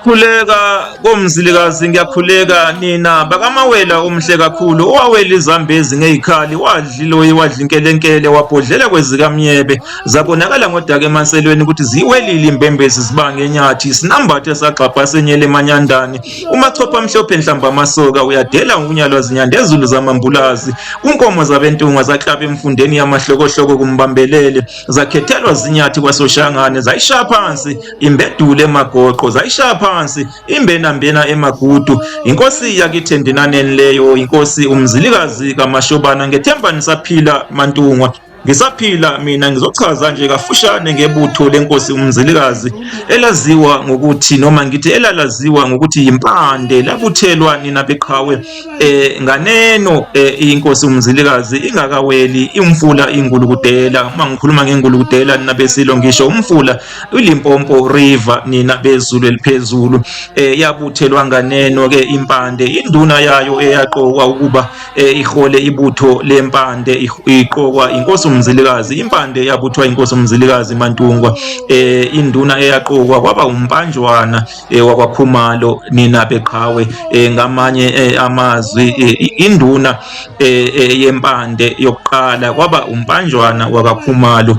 Khuleka komzilikazi ngiyakhuleka nina bakamawela omhle kakhulu owawela izambezi ngezikhali wadla inkelenkele wabhodlela kwezikamnyebe zabonakala ngodaka emaselweni ukuthi ziwelile imbembezi zibange enyathi sinambathe sagxabha senyele emanyandane umachopha amhlophe enhlamba amasoka uyadela unyalwa zinyandezulu zamambulazi unkomo zabentunga zaklaba emfundeni yamahlokohloko kumbambelele zakhethelwa zinyathi kwasoshangane zayishaya phansi imbedule emagoqo zayishaya phansi imbenambena emagudu inkosi yakithi endinaneni leyo inkosi umzilikazi kaMashobana ngethemba nisaphila Mantungwa ngisaphila mina ngizochaza nje kafushane ngebutho lenkosi umzilikazi elaziwa ngokuthi noma ngithi elalaziwa ngokuthi impande labuthelwa nina beqhawe nganeno inkosi umzilikazi ingakaweli imfula ingulukudela mangikhuluma ngengulukudela nina besilo ngisho umfula uLimpompo River nina bezulu eliphezulu yabuthelwa nganeno ke impande induna yayo eyaqokwa ukuba ihole ibutho lempande iqokwa inkosi umzilikazi impande yabuthwa inkosi umzilikazi Mantungwa induna eyaqokwa kwaba umpanjwana wakwaKhumalo nina beqhawe ngamanye amazwi induna yempande yokuqala kwaba umpanjwana wakwaKhumalo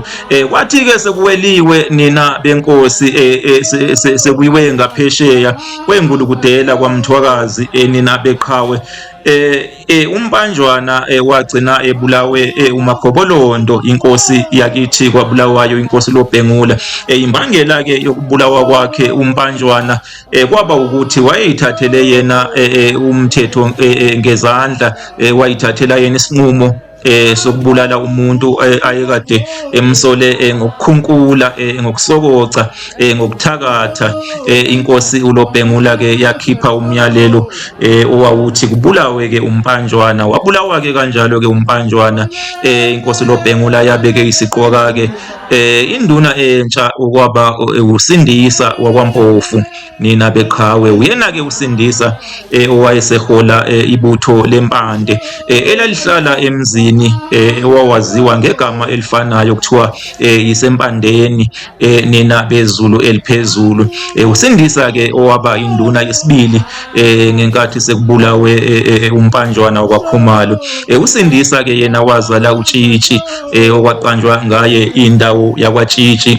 kwathi ke sekuweliwe nina benkosi sekuyiwe ngaphesheya kwengulukudela kwaMthwakazi nina beqhawe umpanjwana wagcina ebulawe uMagobolondo inkosi yakithi kwabulawayo inkosi loBhengula imbangela ke yokubulawa kwakhe umpanjwana kwaba ukuthi wayeyithathele yena umthetho ngezandla wayithathela yena isinqumo sokubulala umuntu ayekade emsole ngokukhunkula ngokusokoca ngokuthakatha inkosi uLobhengula ke yakhipha umyalelo owawuthi kubulawe ke umpanjwana wabulawa ke kanjalo ke umpanjwana inkosi uLobhengula yabeke isiqoka ke induna entsha okwaba uSindisa wakwaMpofu nina beqhawe uyena ke uSindisa owayesehola ibutho lempande elalihlala emzini owawaziwa ngegama elifanayo kuthiwa yisempandeni nina bezulu eliphezulu uSindisa ke owaba induna yesibili ngenkathi sekubulawe umpanjwana wakwaKhumalo uSindisa ke yena wazala uTshitshi okwaqanjwa ngaye indawo yakwaTshitshi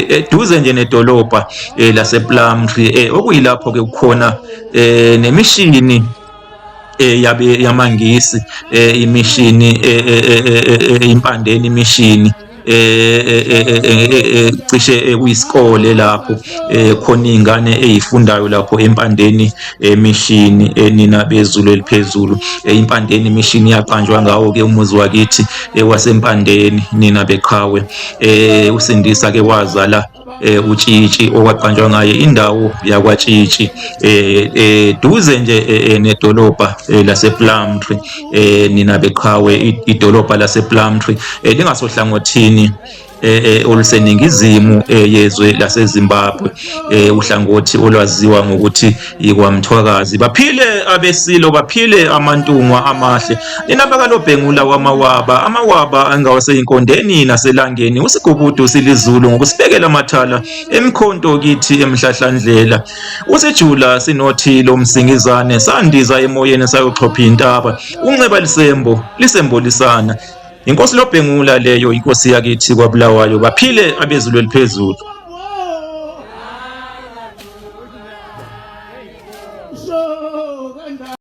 eduze nje nedolobha lasePlumtree okuyilapho ke kukhona nemishini yamangisi imishini impandeni imishini cishe kuyisikole lapho khona izingane ezifundayo lapho empandeni emishini nina bezulu eliphezulu impandeni imishini yaqanjwa ngawo ke umuzi wakithi wasempandeni nina beqhawe uSindisa ke wazala uTshitshi okwaqanjwa ngaye indawo yakwaTshitshi duze nje nedolobha lasePlumtree nina beqhawe idolobha lasePlumtree lingasohlangothini oluseningizimu yezwe laseZimbabwe uhlangothi olwaziwa ngokuthi ikwaMthwakazi baphile abesilo baphile amantungwa amahle nina bakaLobhengula wamawaba amawaba angawaseinkondeni naselangeni uSigubudu silizulu ngokusibekela amathala emkhonto kithi emhlahlandlela usijula sinothi lomsingizane sandiza emoyeni sayoxhopha intaba unceba lisembolisana inkosi loBhengula leyo inkosi yakithi kwabulawayo baphile abezulu eliphezulu.